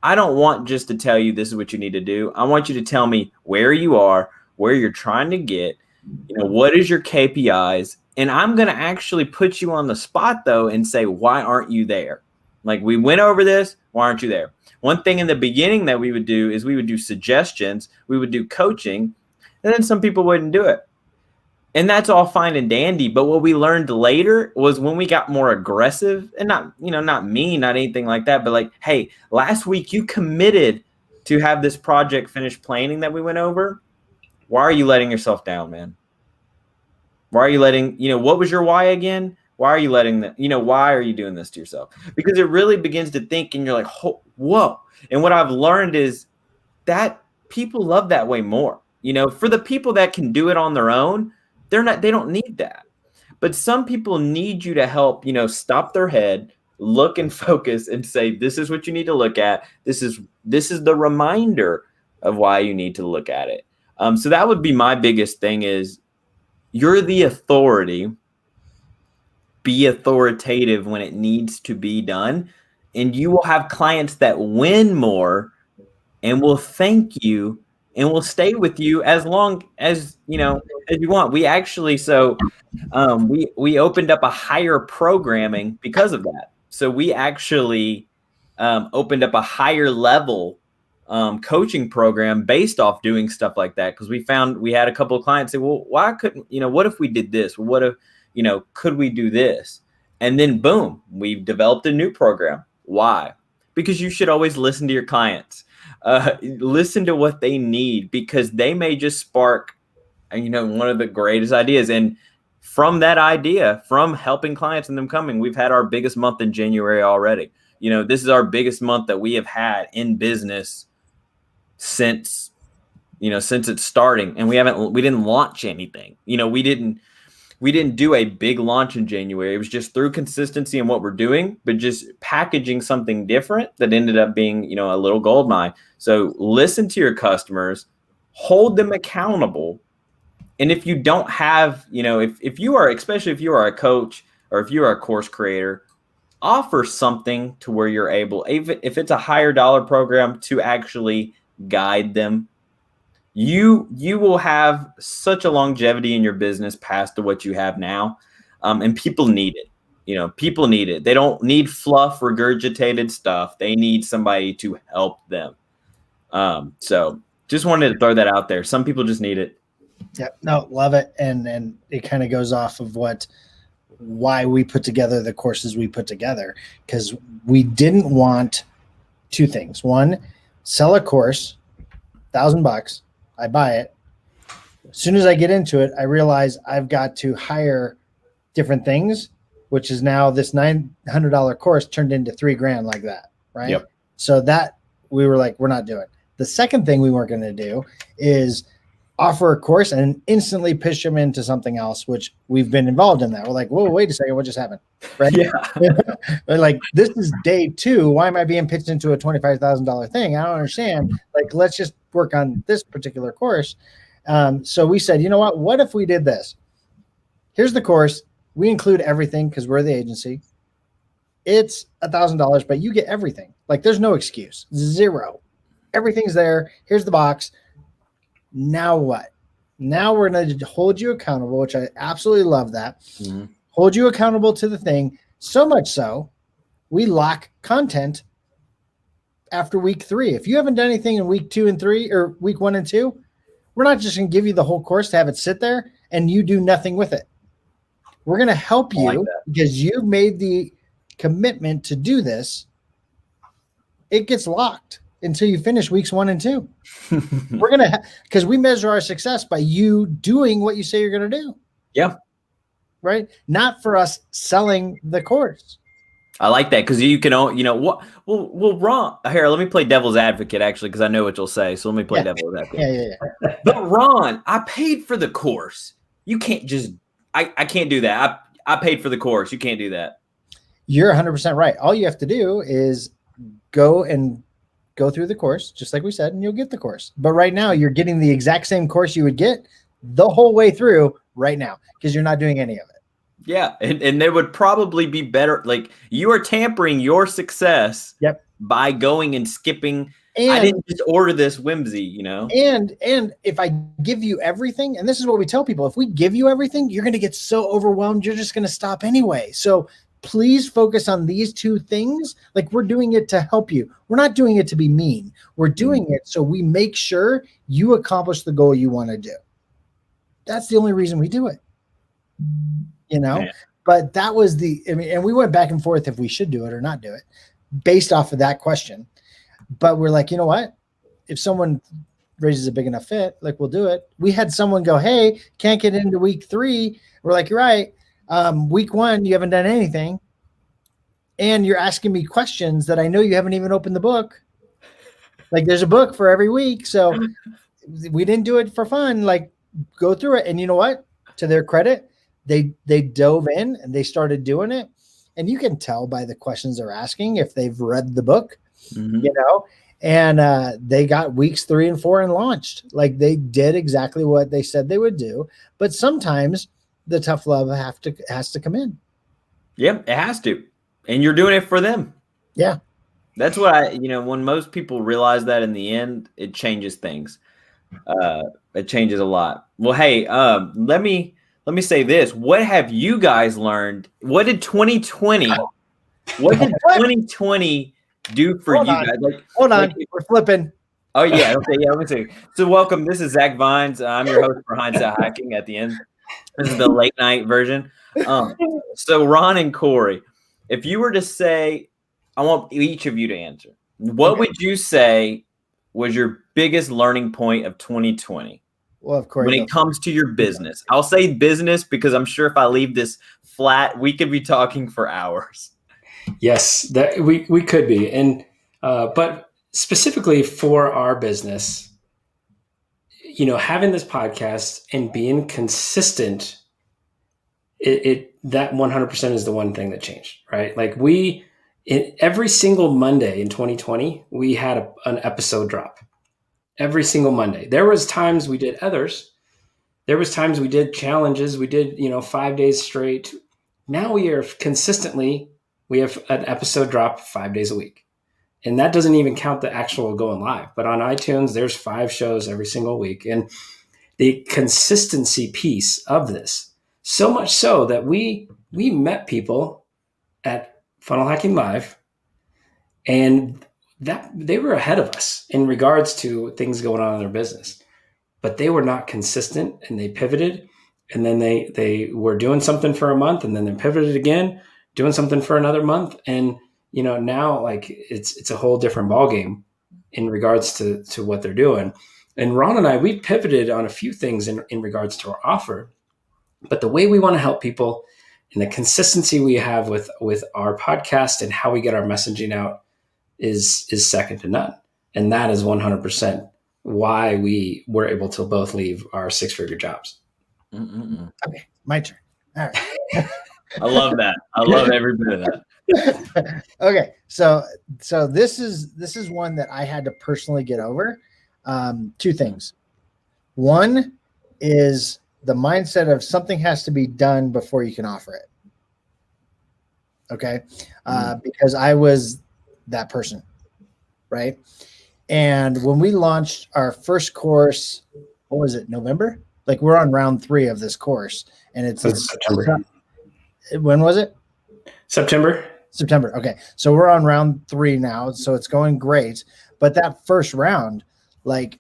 Speaker 3: I don't want just to tell you this is what you need to do. I want you to tell me where you are, where you're trying to get, what is your KPIs? And I'm going to actually put you on the spot though and say, why aren't you there? Like, we went over this. Why aren't you there? One thing in the beginning that we would do is we would do suggestions. We would do coaching, and then some people wouldn't do it. And that's all fine and dandy. But what we learned later was when we got more aggressive and not mean, not anything like that, but like, hey, last week you committed to have this project finished planning that we went over. Why are you letting yourself down, man? Why are you letting, what was your why again? Why are you letting that, why are you doing this to yourself? Because it really begins to think and you're like, whoa. And what I've learned is that people love that way more. For the people that can do it on their own, they don't need that. But some people need you to help, stop their head, look and focus and say, this is what you need to look at. This is the reminder of why you need to look at it. So that would be my biggest thing is you're the authority. Be authoritative when it needs to be done. And you will have clients that win more and will thank you and will stay with you as long as, as you want. We actually, we opened up a higher programming because of that. So we actually opened up a higher level coaching program based off doing stuff like that. Because we had a couple of clients say, well, why couldn't, what if we did this? What if, could we do this? And then boom, we've developed a new program. Why? Because you should always listen to your clients. Listen to what they need, because they may just spark, one of the greatest ideas. And from that idea, from helping clients and them coming, we've had our biggest month in January already. This is our biggest month that we have had in business since it's starting, and we didn't launch anything. We didn't do a big launch in January. It was just through consistency in what we're doing, but just packaging something different that ended up being, a little gold mine. So listen to your customers, hold them accountable, And if you don't have, if you are, especially if you are a coach or if you are a course creator, offer something to where you're able, even if it's a higher dollar program, to actually guide them. You will have such a longevity in your business past to what you have now. And people need it. People need it. They don't need fluff, regurgitated stuff. They need somebody to help them. So just wanted to throw that out there. Some people just need it.
Speaker 2: Yeah, no, love it. And it kind of goes off of why we put together the courses we put together, because we didn't want two things. One, sell a course, $1,000. I buy it. As soon as I get into it, I realize I've got to hire different things, which is now this $900 course turned into $3,000 like that. Right.
Speaker 3: Yep.
Speaker 2: So that we were like, we're not doing. The second thing we weren't going to do is offer a course and instantly pitch them into something else, which we've been involved in that. We're like, whoa, wait a second, what just happened? Right?
Speaker 3: Yeah.
Speaker 2: Like, this is day 2. Why am I being pitched into a $25,000 thing? I don't understand. Like, let's just work on this particular course. So we said, you know what if we did this? Here's the course. We include everything because we're the agency. It's $1,000, but you get everything. Like, there's no excuse. Zero. Everything's there. Here's the box. Now what? Now we're going to hold you accountable, which I absolutely love that. Mm-hmm. Hold you accountable to the thing. So much so, we lock content after week 3. If you haven't done anything in week 2 and 3 or week 1 and 2, we're not just going to give you the whole course to have it sit there and you do nothing with it. We're going to help you because you've made the commitment to do this. It gets locked until you finish weeks 1 and 2. We're going to, because we measure our success by you doing what you say you're going to do.
Speaker 3: Yeah.
Speaker 2: Right. Not for us selling the course.
Speaker 3: I like that. Cause you can, what, well, Ron, here, let me play devil's advocate actually. Cause I know what you'll say. So let me play devil's advocate. Yeah. But Ron, I paid for the course. You can't just, I can't do that. I paid for the course. You can't do that.
Speaker 2: You're 100% right. All you have to do is go through the course, just like we said, and you'll get the course. But right now, you're getting the exact same course you would get the whole way through right now because you're not doing any of it.
Speaker 3: Yeah, and there would probably be better. Like, you are tampering your success by going and skipping. And I didn't just order this whimsy,
Speaker 2: And if I give you everything, and this is what we tell people, if we give you everything, you're going to get so overwhelmed, you're just going to stop anyway. So please focus on these 2 things. Like, we're doing it to help you. We're not doing it to be mean. We're doing it so we make sure you accomplish the goal you want to do. That's the only reason we do it, Yeah. But that was and we went back and forth if we should do it or not do it based off of that question. But we're like, you know what? If someone raises a big enough fit, like, we'll do it. We had someone go, hey, can't get into week 3. We're like, you're right. Week 1, you haven't done anything. And you're asking me questions that I know you haven't even opened the book. Like, there's a book for every week. So we didn't do it for fun. Like, go through it. And you know what? To their credit, they dove in and they started doing it. And you can tell by the questions they're asking if they've read the book, and they got weeks 3 and 4 and launched. Like, they did exactly what they said they would do. But sometimes the tough love has to come in. Yeah,
Speaker 3: it has to. And you're doing it for them.
Speaker 2: Yeah.
Speaker 3: That's what when most people realize that in the end, it changes things. It changes a lot. Well, hey, let me say this. What have you guys learned? What did 2020 do for you guys?
Speaker 2: Hold on. We're flipping.
Speaker 3: Oh, yeah. Okay. Yeah. Let me see. So welcome. This is Zach Vines. I'm your host for Hindsight Hacking at the end. This is the late night version. So Ron and Corey, if you were to say, I want each of you to answer, what would you say was your biggest learning point of 2020?
Speaker 2: Well, of course.
Speaker 3: When it comes to your business, I'll say business because I'm sure if I leave this flat, we could be talking for hours.
Speaker 1: Yes, that we could be. And, but specifically for our business, having this podcast and being consistent, that 100% is the one thing that changed, right? Like, every single Monday in 2020, we had an episode drop every single Monday. There was times we did others, There was times we did challenges. We did, 5 days straight. Now we are consistently, we have an episode drop 5 days a week. And that doesn't even count the actual going live. But on iTunes, there's 5 shows every single week. And the consistency piece of this, so much so that we met people at Funnel Hacking Live, and that they were ahead of us in regards to things going on in their business, but they were not consistent, and they pivoted, and then they were doing something for a month, and then they pivoted again, doing something for another month, and now like it's a whole different ballgame in regards to what they're doing. And Ron and I, we pivoted on a few things in regards to our offer, but the way we want to help people and the consistency we have with our podcast and how we get our messaging out is second to none. And that is 100% why we were able to both leave our 6-figure jobs.
Speaker 2: Okay, my turn. All right.
Speaker 3: I love that. I love every bit of that.
Speaker 2: Okay, so this is one that I had to personally get over. 2 things. One is the mindset of something has to be done before you can offer it. Okay, because I was that person, right? And when we launched our first course, what was it, November? Like we're on round 3 of this course, and it's
Speaker 1: September.
Speaker 2: When was it?
Speaker 1: September.
Speaker 2: Okay, so we're on round 3 now, so it's going great. But that first round, like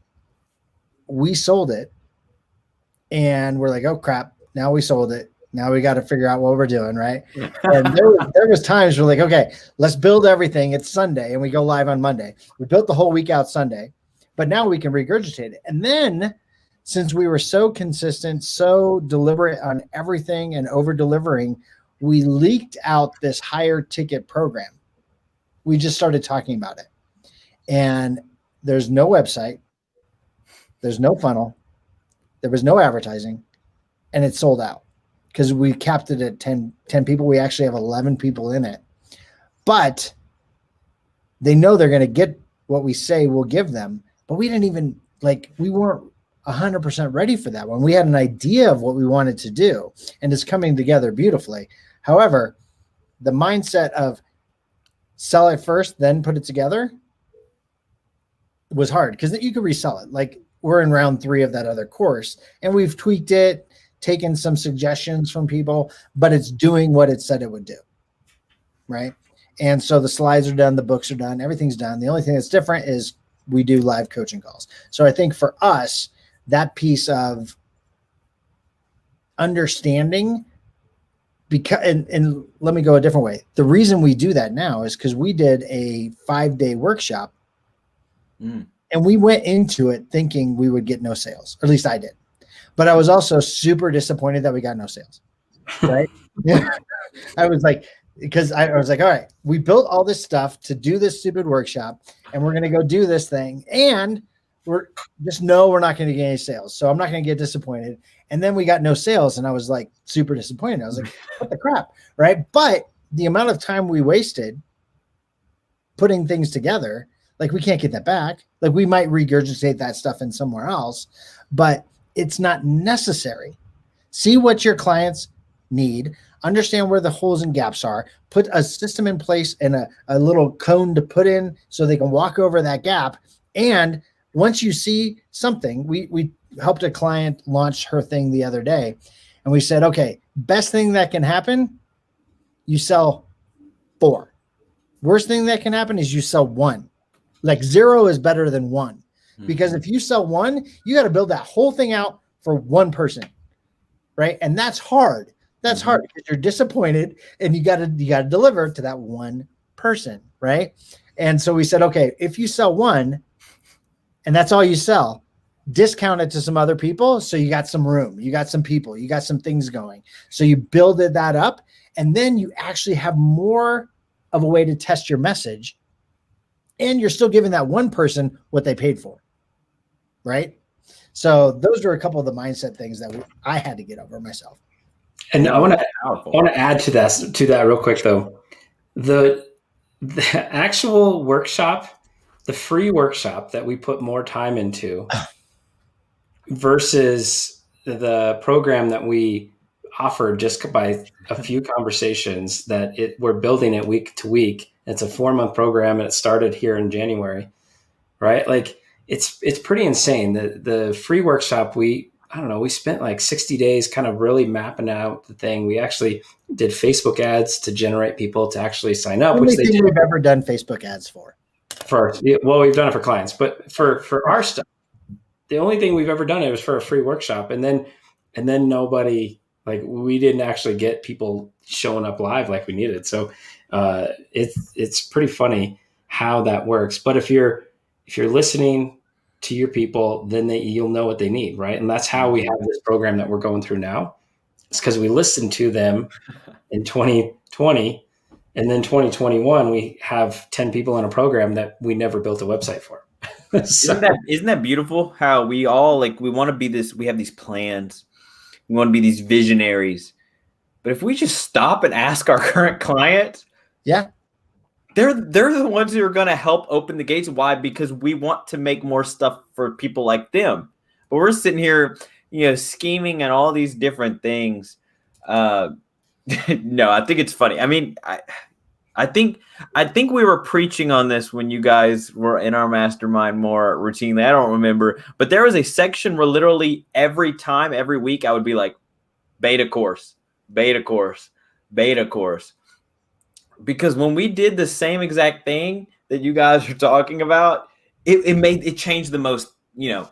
Speaker 2: we sold it, and we're like, oh crap, now we sold it. Now we got to figure out what we're doing, right? And there was times we're like, okay, let's build everything. It's Sunday, and we go live on Monday. We built the whole week out Sunday, but now we can regurgitate it. And then since we were so consistent, so deliberate on everything and over-delivering, we leaked out this higher ticket program. We just started talking about it. And there's no website. There's no funnel. There was no advertising. And it sold out because we capped it at 10 people. We actually have 11 people in it. But they know they're going to get what we say we'll give them. But we didn't even, we weren't 100% ready for that one. We had an idea of what we wanted to do, and it's coming together beautifully. However, the mindset of sell it first, then put it together was hard because you could resell it. Like we're in round 3 of that other course, and we've tweaked it, taken some suggestions from people, but it's doing what it said it would do. Right. And so the slides are done, the books are done, everything's done. The only thing that's different is we do live coaching calls. So I think for us, that piece of understanding, because and let me go a different way. The reason we do that now is because we did a 5-day workshop, and we went into it thinking we would get no sales, or at least I did. But I was also super disappointed that we got no sales. Right? I was like, because I was like, all right, we built all this stuff to do this stupid workshop, and we're going to go do this thing, and we're not going to get any sales. So I'm not going to get disappointed. And then we got no sales, and I was like super disappointed. I was like, what the crap, right? But the amount of time we wasted putting things together, like we can't get that back. Like we might regurgitate that stuff in somewhere else, but it's not necessary. See what your clients need, understand where the holes and gaps are, put a system in place and a little cone to put in so they can walk over that gap. And once you see something, we helped a client launch her thing the other day, and we said, okay, best thing that can happen, you sell 4. Worst thing that can happen is you sell 1. Like 0 is better than 1. Because if you sell 1, you got to build that whole thing out for 1 person, right? And that's hard. That's hard because you're disappointed, and you got to deliver to that 1 person, right? And so we said, okay, if you sell 1 and that's all you sell, discount it to some other people. So you got some room, you got some people, you got some things going. So you builded that up, and then you actually have more of a way to test your message, and you're still giving that 1 person what they paid for, right? So those are a couple of the mindset things that I had to get over myself.
Speaker 1: And I want to add to that real quick though. The actual workshop, the free workshop that we put more time into versus the program that we offer just by a few conversations that we're building it week to week. It's a 4-month program and it started here in January, right? Like it's pretty insane. The free workshop, we spent like 60 days kind of really mapping out the thing. We actually did Facebook ads to generate people to actually sign up, which they did.
Speaker 2: We've ever done Facebook ads for.
Speaker 1: Well, we've done it for clients, but for our stuff, the only thing we've ever done it was for a free workshop. And then nobody, like, we didn't actually get people showing up live like we needed. So it's pretty funny how that works. But if you're listening to your people, then you'll know what they need, right? And that's how we have this program that we're going through now. It's because we listened to them in 2020, and then 2021 we have 10 people in a program that we never built a website for.
Speaker 3: So, isn't that beautiful? How we all we want to be this. We have these plans. We want to be these visionaries. But if we just stop and ask our current clients,
Speaker 2: yeah,
Speaker 3: they're the ones who are going to help open the gates. Why? Because we want to make more stuff for people like them. But we're sitting here, scheming and all these different things. No, I think it's funny. I mean, I think we were preaching on this when you guys were in our mastermind more routinely. I don't remember, but there was a section where literally every week I would be like, beta course. Because when we did the same exact thing that you guys are talking about, it changed the most.
Speaker 2: Yeah.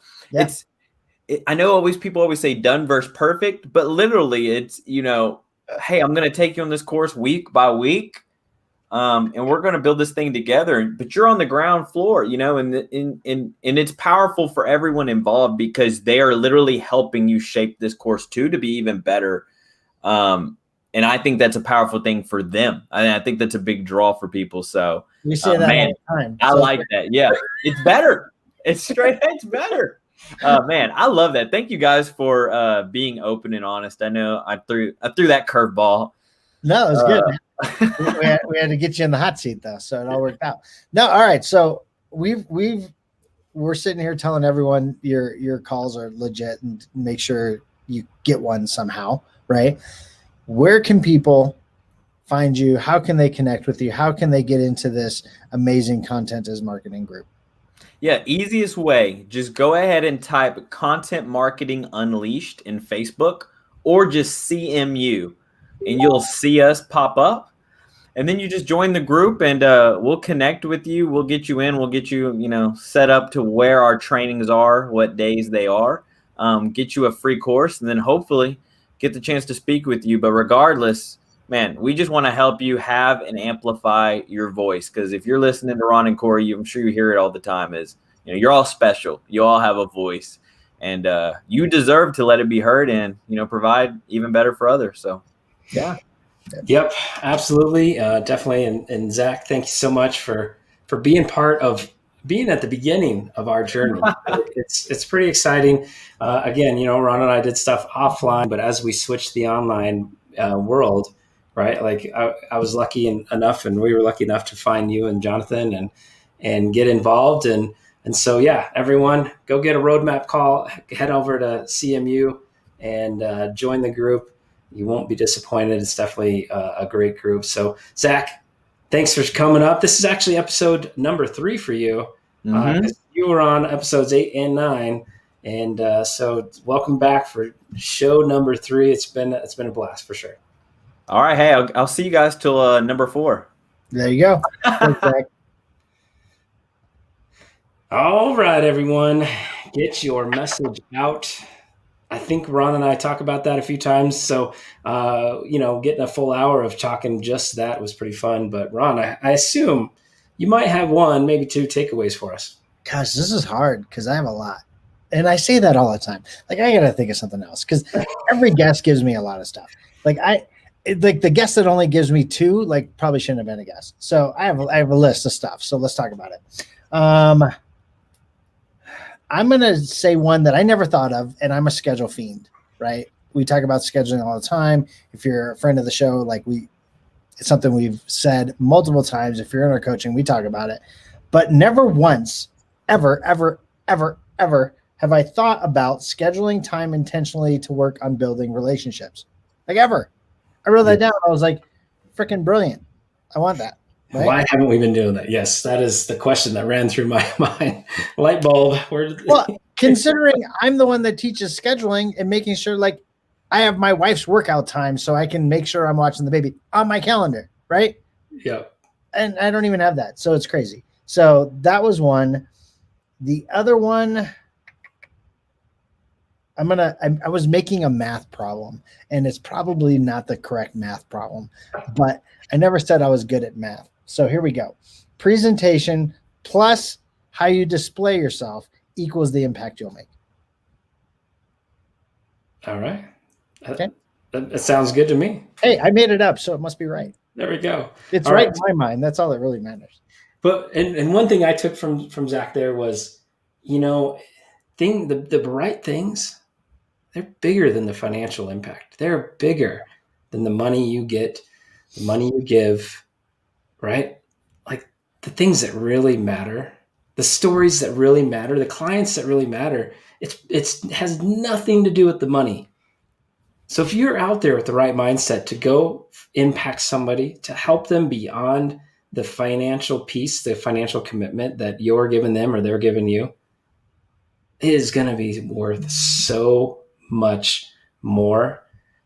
Speaker 3: I know people always say done versus perfect, but literally it's hey, I'm going to take you on this course week by week. And we're going to build this thing together, but you're on the ground floor, and it's powerful for everyone involved because they are literally helping you shape this course too, to be even better. And I think that's a powerful thing for them. I think that's a big draw for people. So
Speaker 2: we say that all the time.
Speaker 3: I like that. Yeah, it's better. It's better. Man, I love that. Thank you guys for being open and honest. I know I threw that curveball.
Speaker 2: No, it was good. we had to get you in the hot seat though, so it all worked out. No, all right. So we're sitting here telling everyone your calls are legit and make sure you get one somehow, right? Where can people find you? How can they connect with you? How can they get into this amazing Content is Marketing group?
Speaker 3: Yeah, easiest way, just go ahead and type Content Marketing Unleashed in Facebook or just CMU and you'll see us pop up. And then you just join the group and we'll connect with you. We'll get you in. We'll get you, set up to where our trainings are, what days they are, get you a free course, and then hopefully get the chance to speak with you. But regardless, man, we just want to help you have and amplify your voice. Because if you're listening to Ron and Corey, I'm sure you hear it all the time, is, you're all special. You all have a voice. And you deserve to let it be heard and, provide even better for others. So, yeah.
Speaker 1: Yep, absolutely. Definitely. And Zach, thank you so much for being part of being at the beginning of our journey. It's pretty exciting. Again, Ron and I did stuff offline, but as we switched the online world, right? Like I was lucky enough, and we were lucky enough to find you and Jonathan and get involved. And so, yeah, everyone go get a roadmap call, head over to CMU and join the group. You won't be disappointed. It's definitely a great group. So, Zach, thanks for coming up. This is actually episode number 3 for you. You were on episodes 8 and 9. And so welcome back for show number 3. It's been a blast for sure.
Speaker 3: All right. Hey, I'll see you guys till number 4.
Speaker 2: There you go. Thanks, Zach.
Speaker 1: All right, everyone. Get your message out. I think Ron and I talk about that a few times. So, getting a full hour of talking just that was pretty fun. But Ron, I assume you might have 1, maybe 2 takeaways for us.
Speaker 2: Gosh, this is hard because I have a lot. And I say that all the time. Like, I got to think of something else because every guest gives me a lot of stuff. Like the guest that only gives me 2, probably shouldn't have been a guest. So I have a list of stuff. So let's talk about it. I'm going to say one that I never thought of, and I'm a schedule fiend, right? We talk about scheduling all the time. If you're a friend of the show, it's something we've said multiple times. If you're in our coaching, we talk about it. But never once, ever have I thought about scheduling time intentionally to work on building relationships? Like ever. I wrote that down. I was like, freaking brilliant. I want that. Right?
Speaker 1: Why haven't we been doing that? Yes, that is the question that ran through my mind. Light bulb.
Speaker 2: Well, considering I'm the one that teaches scheduling and making sure, like, I have my wife's workout time so I can make sure I'm watching the baby on my calendar, right?
Speaker 1: Yeah.
Speaker 2: And I don't even have that. So it's crazy. So that was one. The other one, I was making a math problem, and it's probably not the correct math problem, but I never said I was good at math. So here we go. Presentation plus how you display yourself equals the impact you'll make.
Speaker 1: All right.
Speaker 2: Okay.
Speaker 1: That sounds good to me.
Speaker 2: Hey, I made it up, so it must be right.
Speaker 1: There we go.
Speaker 2: It's
Speaker 1: All
Speaker 2: right
Speaker 1: right.
Speaker 2: in my mind. That's all that really matters.
Speaker 1: But and one thing I took from Zach there was, the right things, they're bigger than the financial impact. They're bigger than the money you get, the money you give, right? Like the things that really matter, the stories that really matter, the clients that really matter. It has nothing to do with the money. So if you're out there with the right mindset to go impact somebody, to help them beyond the financial piece, the financial commitment that you're giving them or they're giving you, it is going to be worth so much more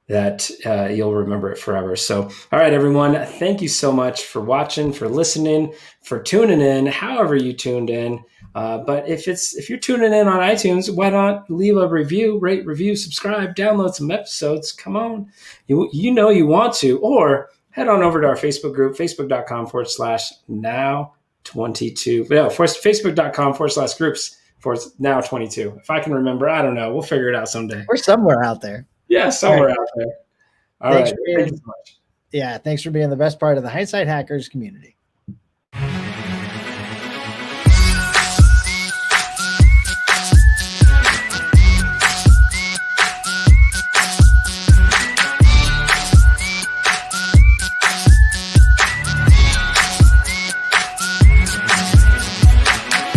Speaker 1: that you'll remember it forever. So, all right, everyone, thank you so much for watching, for listening, for tuning in, however you tuned in. But if you're tuning in on iTunes, why not leave a review, rate, review, subscribe, download some episodes. Come on, you know you want to, or head on over to our Facebook group, facebook.com/now22. No, facebook.com/groups for now 22. If I can remember, I don't know. We'll figure it out someday.
Speaker 2: We're somewhere out there.
Speaker 1: Yeah, somewhere out there. All right. Thank you so much.
Speaker 2: Yeah, thanks for being the best part of the Hindsight Hackers community.